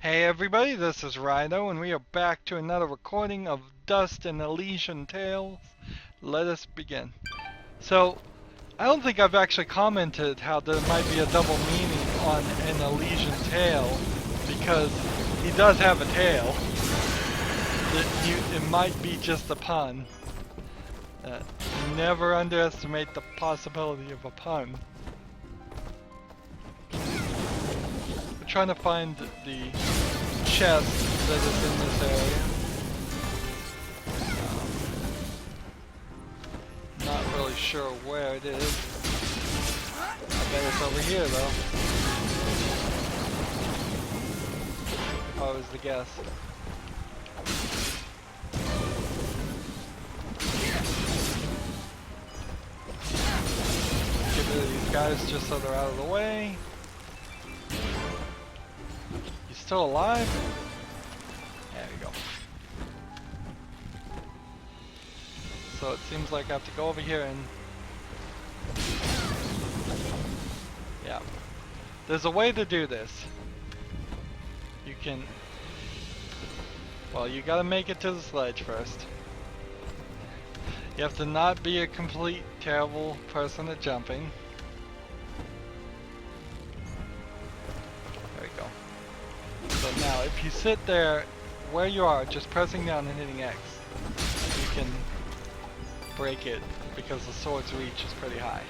Hey everybody, this is Rydo, and we are back to another recording of Dust and Elysian Tales. Let us begin. So, I don't think I've actually commented how there might be a double meaning on an Elysian tale, because he does have a tail. It might be just a pun. Never underestimate the possibility of a pun. We're trying to find the chest that is in this area. Not really sure where it is. I bet it's over here though. If I was to guess. Get rid of these guys just so they're out of the way. You still alive? There we go. So it seems like I have to go over here and... yeah. There's a way to do this. You can... well, you gotta make it to the sledge first. You have to not be a complete terrible person at jumping. There we go. So now, if you sit there where you are, just pressing down and hitting X, you can break it because the sword's reach is pretty high.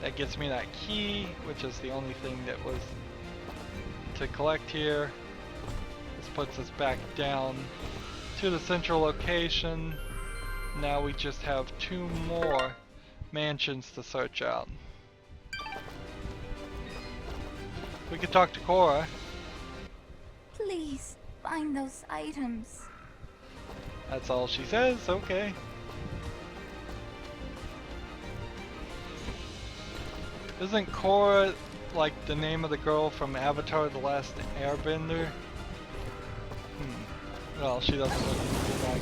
That gets me that key, which is the only thing that was to collect here. This puts us back down to the central location. Now we just have 2 more mansions to search out. We could talk to Cora. Please, find those items. That's all she says, okay. Isn't Cora like the name of the girl from Avatar: The Last Airbender? Well, she doesn't look anything like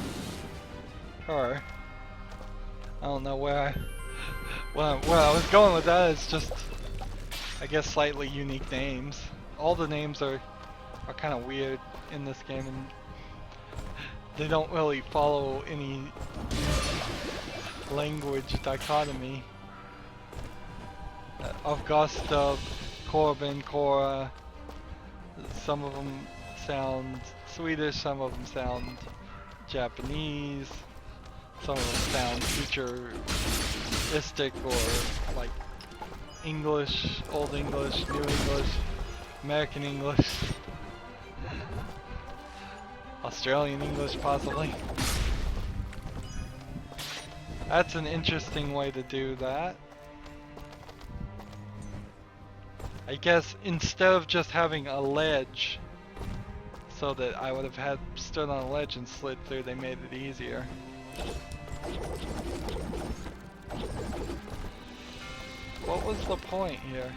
her. I don't know where where I was going with that. It's just, I guess, slightly unique names. All the names are kind of weird in this game, and they don't really follow any language dichotomy. Augusta, Corbin, Cora, some of them sound Swedish, some of them sound Japanese, some of them sound futuristic or like English, Old English, New English, American English, Australian English possibly. That's an interesting way to do that. I guess instead of just having a ledge so that I would have had stood on a ledge and slid through, they made it easier. What was the point here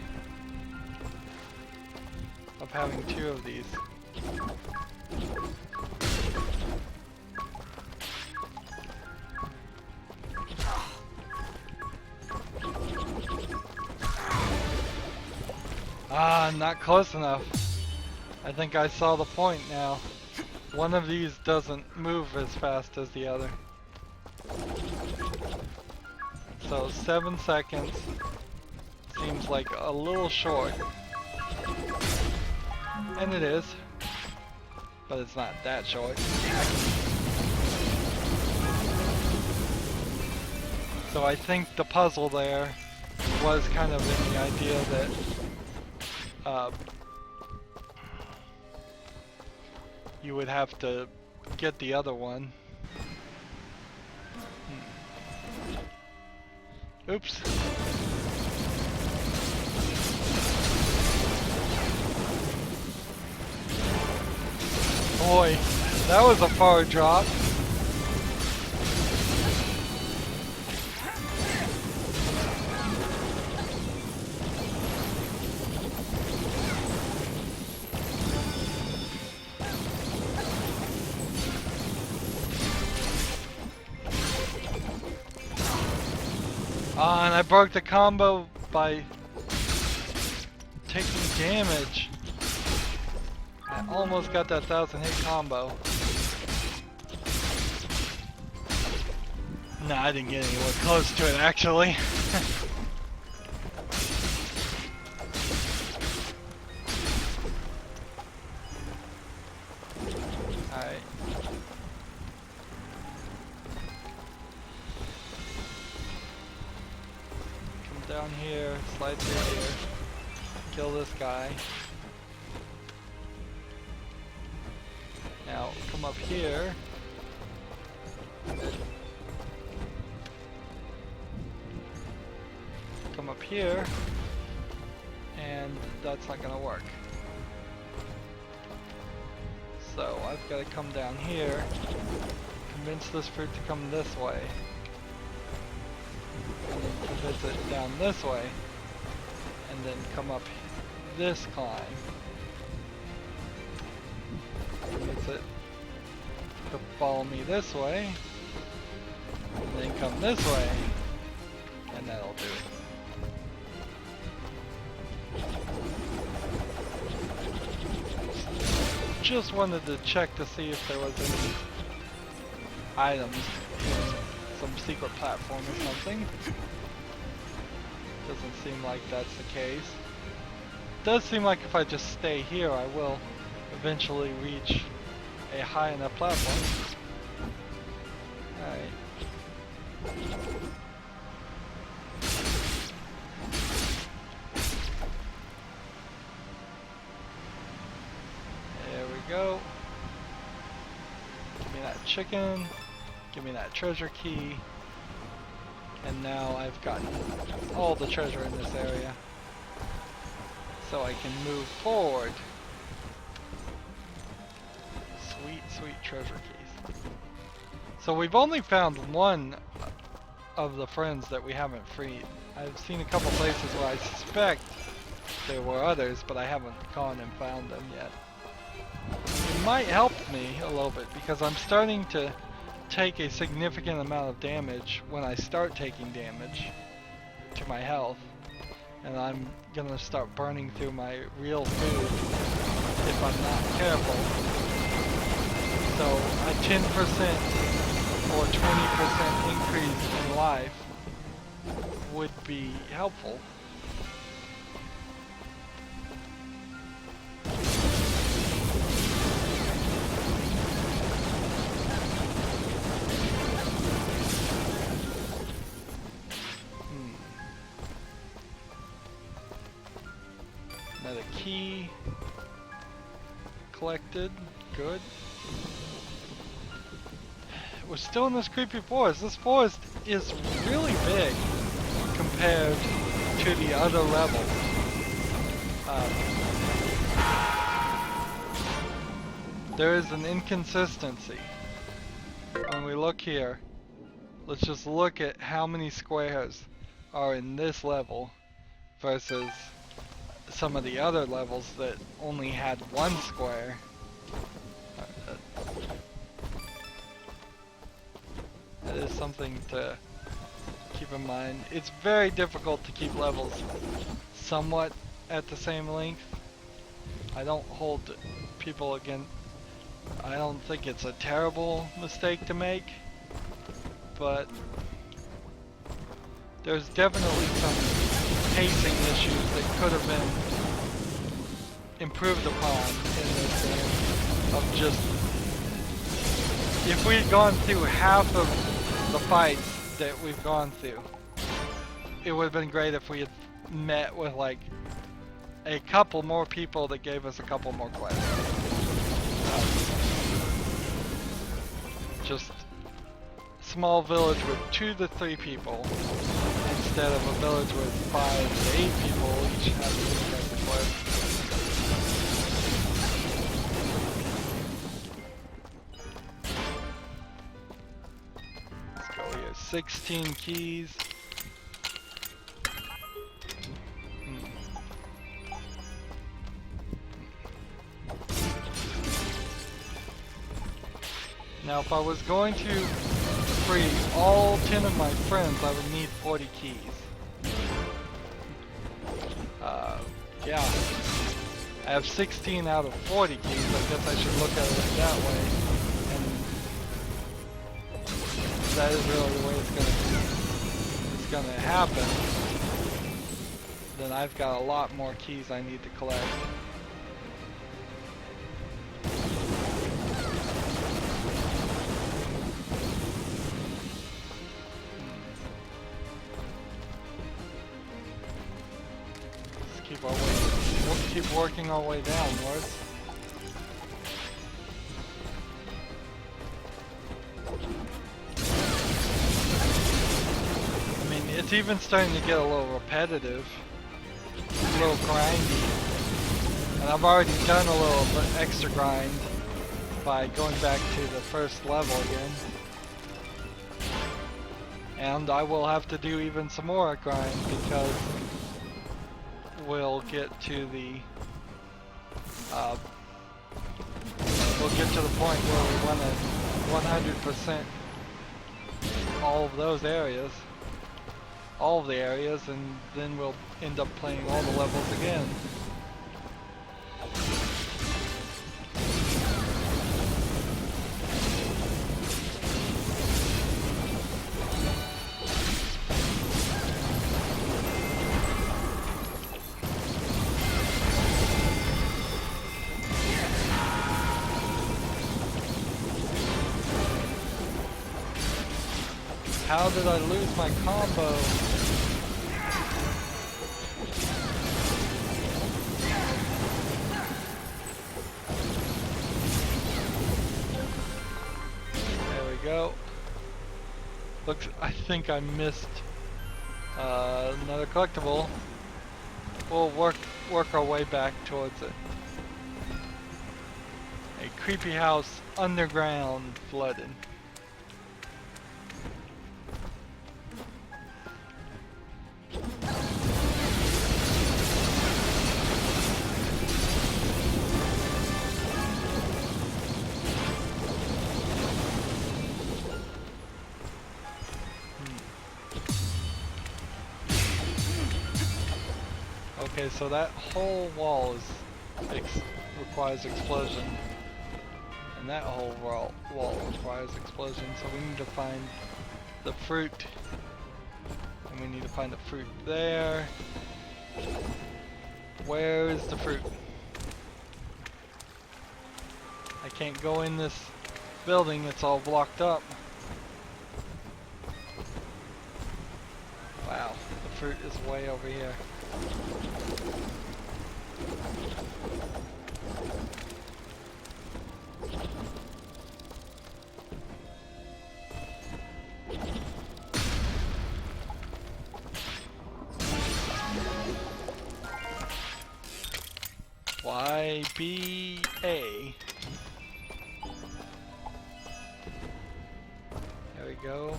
of having 2 of these? Ah, not close enough. I think I saw the point now. One of these doesn't move as fast as the other. So 7 seconds seems like a little short. And it is. But it's not that short. So I think the puzzle there was kind of in the idea that you would have to get the other one. Oops. Boy, that was a far drop. And I broke the combo by taking damage. Almost got that 1,000 hit combo. Nah, I didn't get anywhere close to it actually. Alright. Come down here, slide through here, kill this guy. Now, come up here. Come up here. And that's not gonna work. So, I've got to come down here, convince this fruit to come this way, and then convince it down this way, and then come up this climb. Convince it to follow me this way, and then come this way, and that'll do it. Just wanted to check to see if there was any items in some secret platform or something. Doesn't seem like that's the case. Does seem like if I just stay here, I will eventually reach a high enough platform. Alright. Go. Give me that chicken. Give me that treasure key. And now I've gotten all the treasure in this area. So I can move forward. Sweet, sweet treasure keys. So we've only found one of the friends that we haven't freed. I've seen a couple places where I suspect there were others, but I haven't gone and found them yet. It might help me a little bit because I'm starting to take a significant amount of damage when I start taking damage to my health, and I'm gonna start burning through my real food if I'm not careful. So a 10% or 20% increase in life would be helpful. Another key collected. Good. We're still in this creepy forest. This forest is really big compared to the other levels. There is an inconsistency. When we look here, let's just look at how many squares are in this level versus some of the other levels that only had one square. That is something to keep in mind. It's very difficult to keep levels somewhat at the same length. I don't hold people against. I don't think it's a terrible mistake to make, but there's definitely some pacing issues that could have been improved upon in this game. Of just, if we had gone through half of the fights that we've gone through, it would have been great if we had met with like a couple more people that gave us a couple more quests. Just small village with 2 to 3 people instead of a village with 5 to 8 people each having to get the quest. Let's go here. 16 keys. Now if I was going to free all 10 of my friends, I would need 40 keys. Yeah. I have 16 out of 40 keys. I guess I should look at it that way. And that is really the way it's gonna happen. Then I've got a lot more keys I need to collect. Let's keep working our way downwards. I mean, it's even starting to get a little repetitive, a little grindy, and I've already done a little bit extra grind by going back to the first level again. And I will have to do even some more grind because we'll get to the point where we want to 100% all of those areas, all of the areas, and then we'll end up playing all the levels again. How did I lose my combo? There we go. Looks, I think I missed another collectible. We'll work our way back towards it. A creepy house underground flooded. Okay, so that whole wall requires explosion, and that whole wall requires explosion. So we need to find the fruit, and we need to find the fruit there. Where is the fruit? I can't go in this building; it's all blocked up. Wow, the fruit is way over here. YBA. There we go.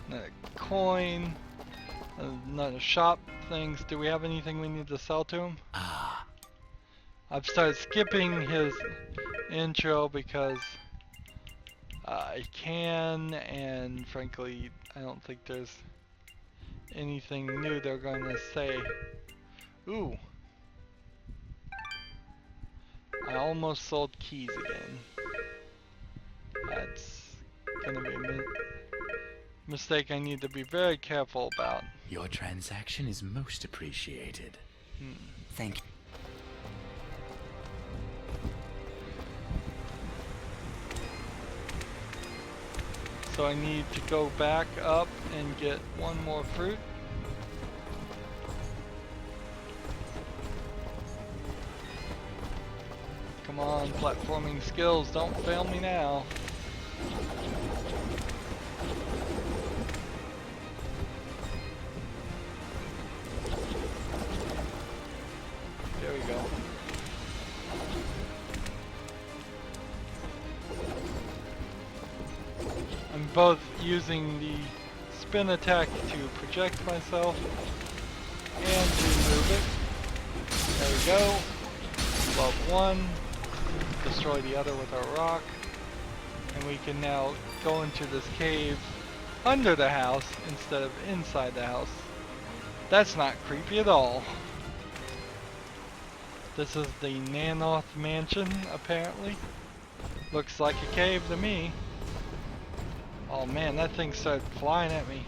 Another coin. Another shop things. Do we have anything we need to sell to him? I've started skipping his intro because I can, and frankly, I don't think there's anything new they're going to say. Ooh. I almost sold keys again. That's gonna be a mistake I need to be very careful about. Your transaction is most appreciated. Thank you. So I need to go back up and get one more fruit. Come on, platforming skills, don't fail me now. There we go. I'm both using the spin attack to project myself and to move it. There we go. Above one. Destroy the other with our rock. And we can now go into this cave under the house instead of inside the house. That's not creepy at all. This is the Nanoth mansion, apparently. Looks like a cave to me. Oh man, that thing started flying at me.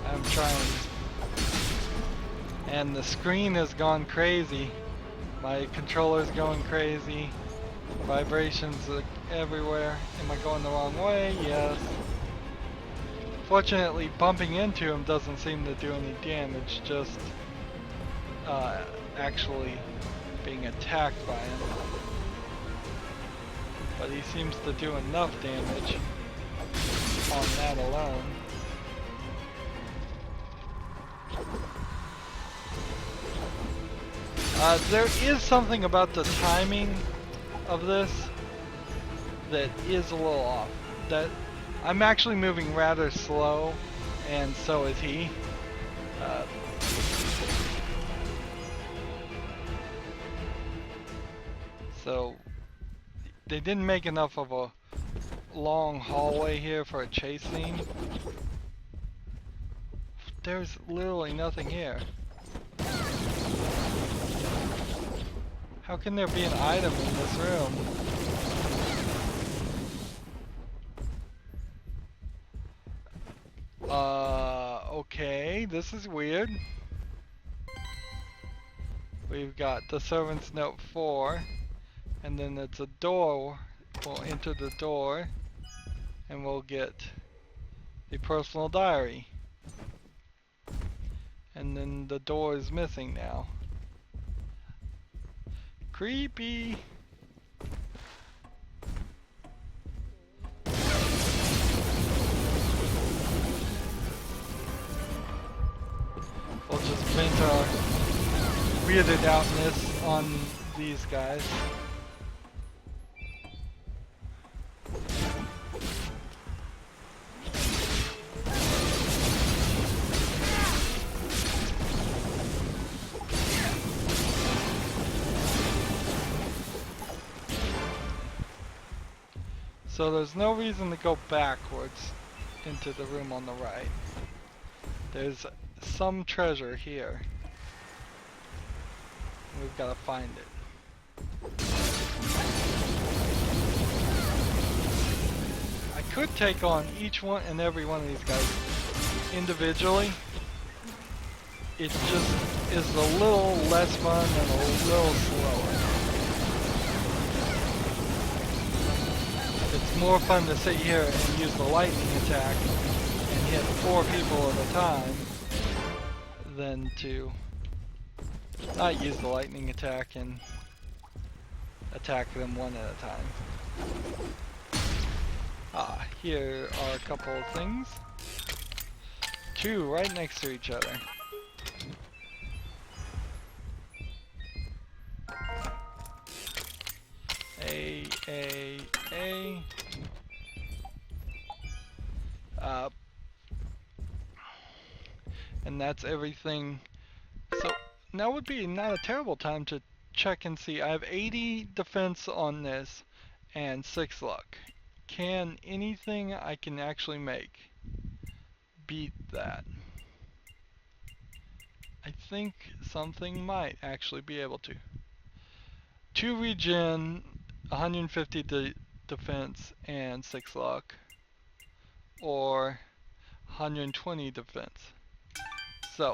I'm trying. And the screen has gone crazy. My controller's going crazy. Vibrations are everywhere. Am I going the wrong way? Yes. Fortunately, bumping into him doesn't seem to do any damage, just actually being attacked by him. But he seems to do enough damage on that alone. There is something about the timing of this that is a little off. That I'm actually moving rather slow, and so is he. So they didn't make enough of a long hallway here for a chase scene. There's literally nothing here. How can there be an item in this room? Okay, this is weird. We've got the servant's note 4, and then it's a door. We'll enter the door, and we'll get the personal diary. And then the door is missing now. Creepy! We'll just vent our weirded outness on these guys. So there's no reason to go backwards into the room on the right. There's some treasure here. We've got to find it. I could take on each one and every one of these guys individually. It just is a little less fun and a little slower. It's more fun to sit here and use the lightning attack and hit 4 people at a time than to not use the lightning attack and attack them one at a time. Here are a couple of things. 2 right next to each other. A. And that's everything. So now would be not a terrible time to check and see. I have 80 defense on this and 6 luck. Can anything I can actually make beat that? I think something might actually be able to. 2 regen, 150 defense, and 6 luck. Or 120 defense. So,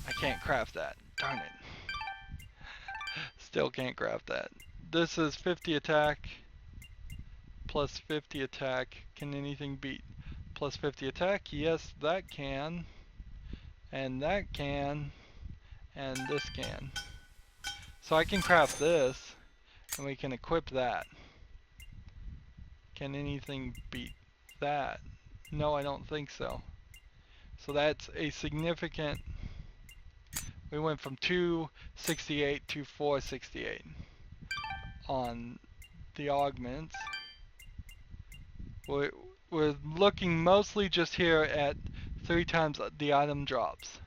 I can't craft that. Darn it. Still can't craft that. This is 50 attack, plus 50 attack. Can anything beat plus 50 attack? Yes, that can. And that can. And this can. So I can craft this, and we can equip that. Can anything beat that? No, I don't think so. So that's a significant. We went from 268 to 468 on the augments. We're looking mostly just here at 3 times the item drops.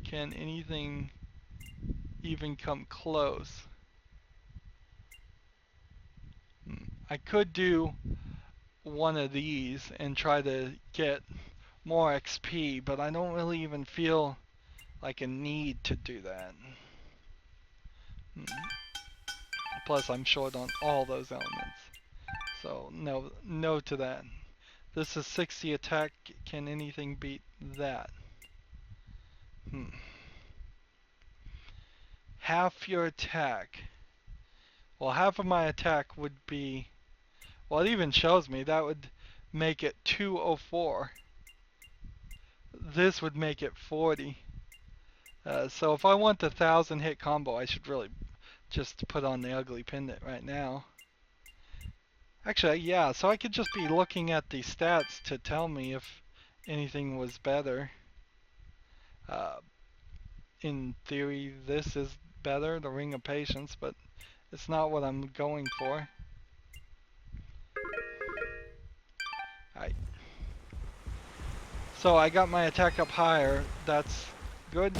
Can anything even come close. I could do one of these and try to get more XP, but I don't really even feel like a need to do that. Plus I'm short on all those elements. So no to that. This is 60 attack. Can anything beat that? Half your attack. Well, half of my attack would be, well, it even shows me that would make it 204. This would make it 40. So if I want the 1000 hit combo, I should really just put on the ugly pendant right now. Actually, yeah, so I could just be looking at the stats to tell me if anything was better. In theory, this is better, the Ring of Patience, but it's not what I'm going for. Alright. So I got my attack up higher. That's good.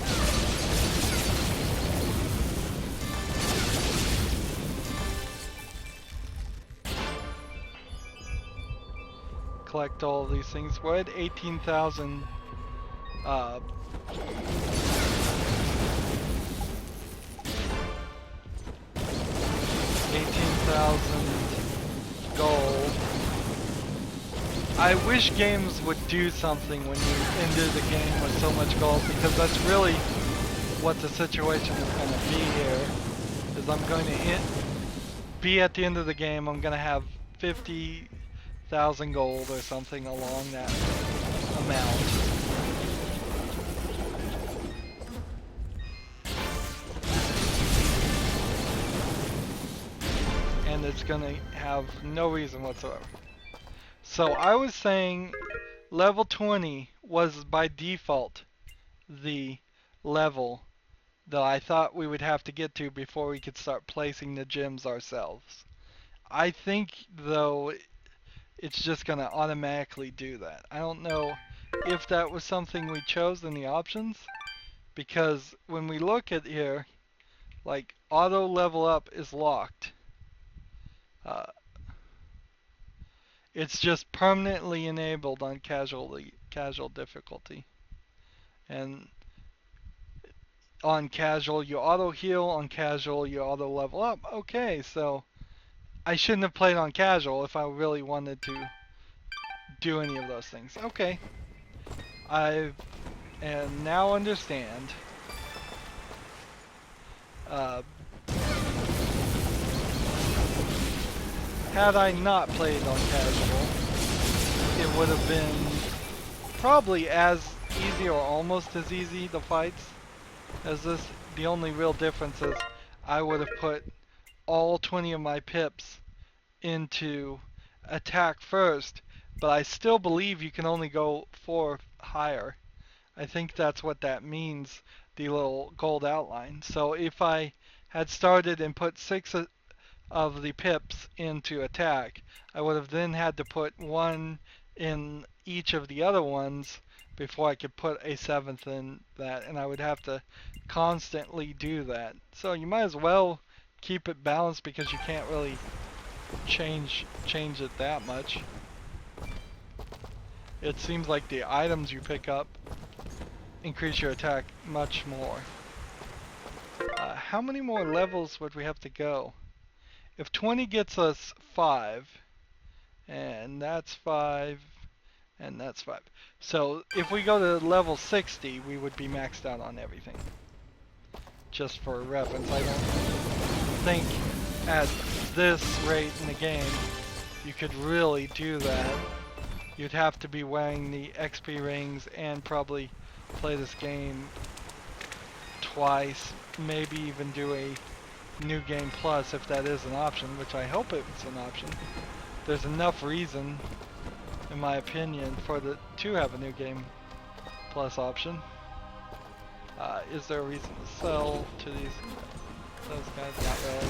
Collect all of these things. We're at 18,000 gold. I wish games would do something when you ended the game with so much gold, because that's really what the situation is going to be here. Is I'm going to be at the end of the game, I'm going to have 50,000 gold or something along that amount. And it's going to have no reason whatsoever. So I was saying level 20 was by default the level that I thought we would have to get to before we could start placing the gems ourselves. I think, though, it's just going to automatically do that. I don't know if that was something we chose in the options, because when we look at here, like, auto level up is locked. It's just permanently enabled on casual difficulty. And on casual you auto heal, on casual you auto level up. Okay, so I shouldn't have played on casual if I really wanted to do any of those things. Okay. I now understand. Had I not played on casual, it would have been probably as easy or almost as easy, the fights, as this. The only real difference is I would have put all 20 of my pips into attack first, but I still believe you can only go 4 higher. I think that's what that means, the little gold outline. So if I had started and put 6 of the pips into attack, I would have then had to put 1 in each of the other ones before I could put a 7th in that, and I would have to constantly do that. So you might as well keep it balanced, because you can't really change it that much. It seems like the items you pick up increase your attack much more. How many more levels would we have to go? If 20 gets us 5, and that's 5, and that's 5. So if we go to level 60, we would be maxed out on everything. Just for reference, I don't think at this rate in the game you could really do that. You'd have to be wearing the XP rings and probably play this game twice, maybe even do a New Game Plus if that is an option, which I hope it's an option. There's enough reason, in my opinion, to have a New Game Plus option. Is there a reason to sell to those guys? Not really.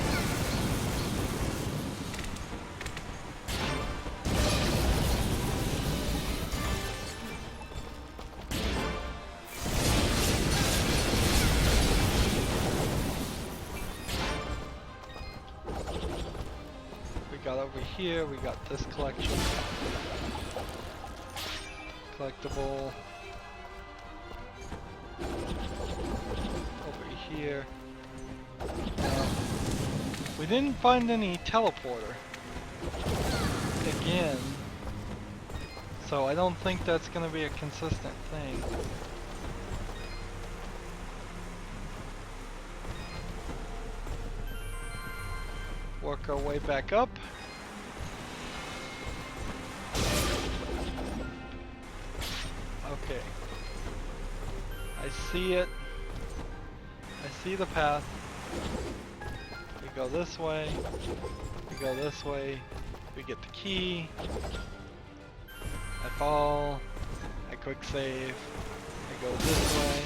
got over here, we got this collection. Collectible. Over here. We didn't find any teleporter. Again. So I don't think that's going to be a consistent thing. Work our way back up. Okay. I see it. I see the path. We go this way. We go this way. We get the key. I fall. I quick save. I go this way.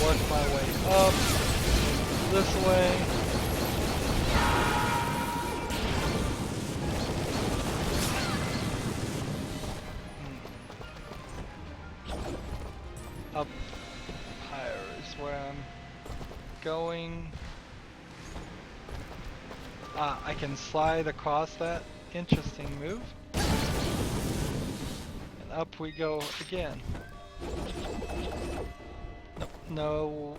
Work my way up this way. Up higher is where I'm going. Ah, I can slide across that. Interesting move. And up we go again. Nope, no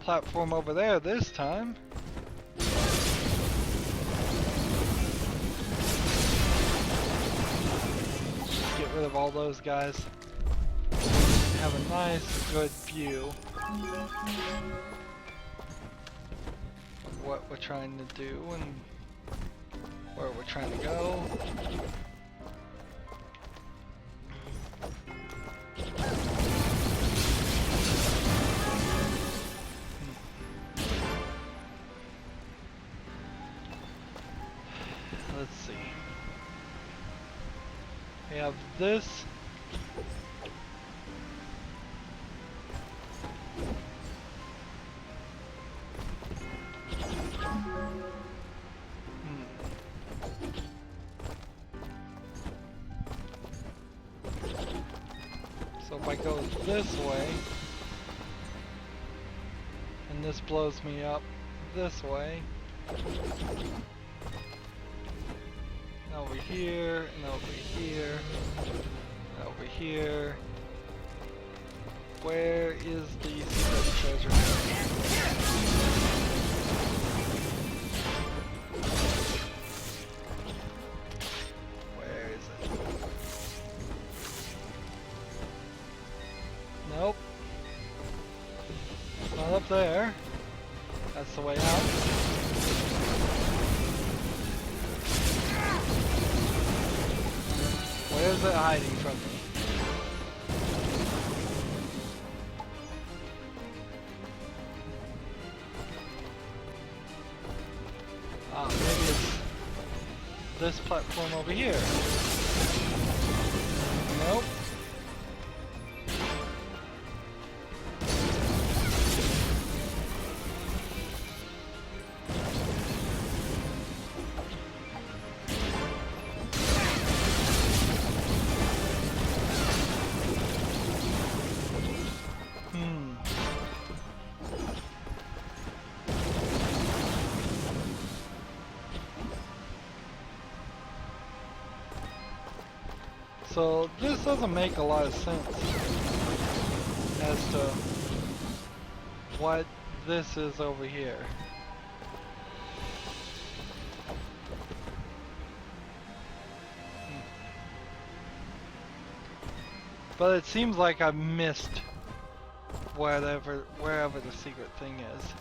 platform over there this time. Get rid of all those guys. Have a nice, good view of what we're trying to do and where we're trying to go. Let's see. We have this. So if I go this way, and this blows me up this way, over here, and over here, and over here. Where is the secret treasure? Where is it? Nope. It's not up there. That's the way out. Where is it hiding from me? Ah, maybe it's this platform over here. Nope. So this doesn't make a lot of sense as to what this is over here. But it seems like I missed wherever the secret thing is.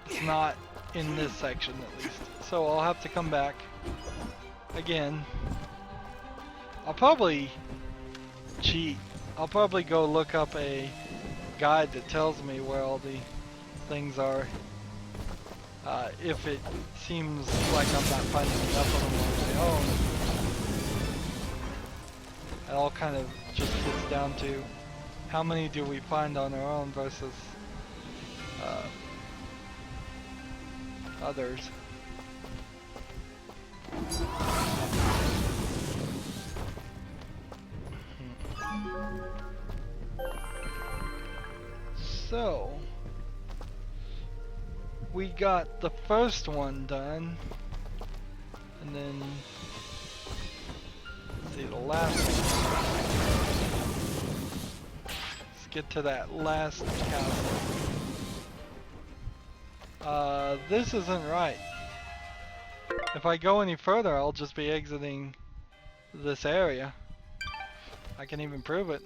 It's not in this section at least. So I'll have to come back again. I'll probably cheat. I'll probably go look up a guide that tells me where all the things are. If it seems like I'm not finding enough of them on my own. It all kind of just gets down to how many do we find on our own versus others. So we got the first one done, and then let's see the last one. Let's get to that last castle. This isn't right. If I go any further, I'll just be exiting this area. I can even prove it.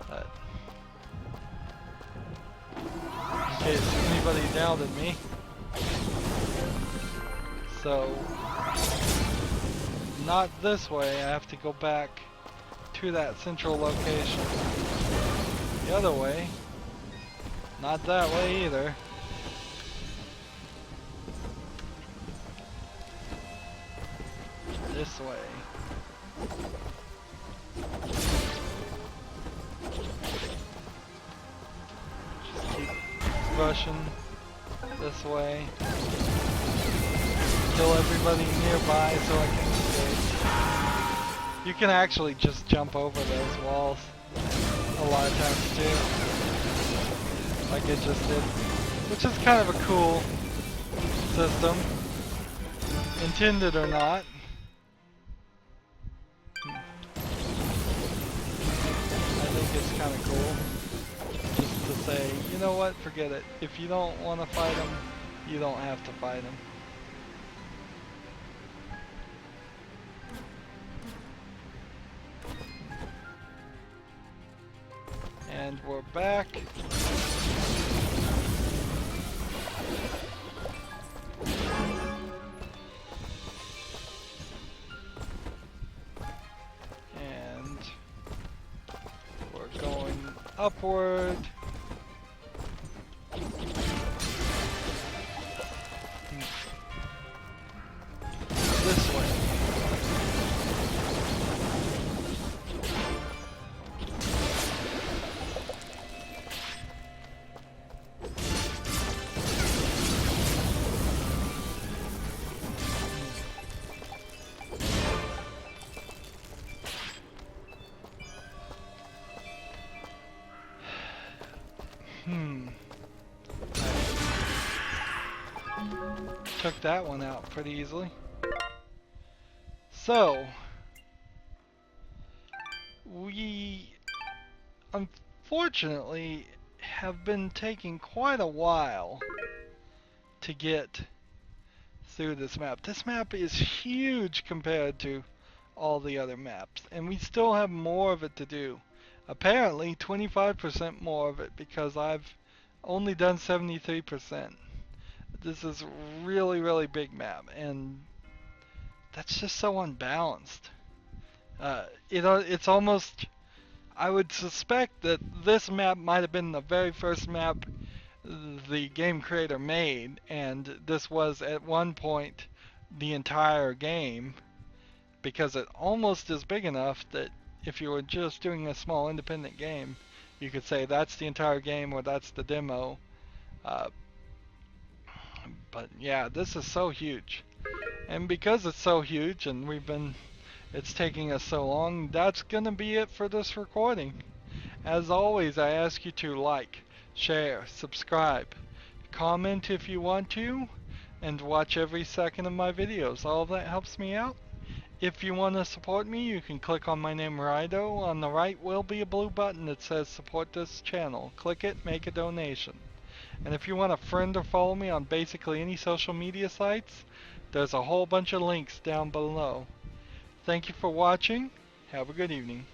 But in case anybody doubted me. So, not this way. I have to go back to that central location. The other way. Not that way either. This way. Just keep rushing this way. Kill everybody nearby so I can escape. You can actually just jump over those walls a lot of times too. Like it just did. Which is kind of a cool system. Intended or not. I think it's kind of cool. Just to say, you know what, forget it. If you don't want to fight them, you don't have to fight them. And we're back. And we're going upward. This way. Took that one out pretty easily. So, we unfortunately have been taking quite a while to get through this map. This map is huge compared to all the other maps, and we still have more of it to do. Apparently 25% more of it, because I've only done 73%. This is really big map, and that's just so unbalanced. It's almost, I would suspect that this map might have been the very first map the game creator made, and this was at one point the entire game, because it almost is big enough that if you were just doing a small independent game, you could say that's the entire game or that's the demo. But yeah, this is so huge. And because it's so huge and it's taking us so long, that's gonna be it for this recording. As always, I ask you to like, share, subscribe, comment if you want to, and watch every second of my videos. All of that helps me out. If you want to support me, you can click on my name, Rydo. On the right will be a blue button that says support this channel. Click it, make a donation. And if you want to friend or follow me on basically any social media sites, there's a whole bunch of links down below. Thank you for watching. Have a good evening.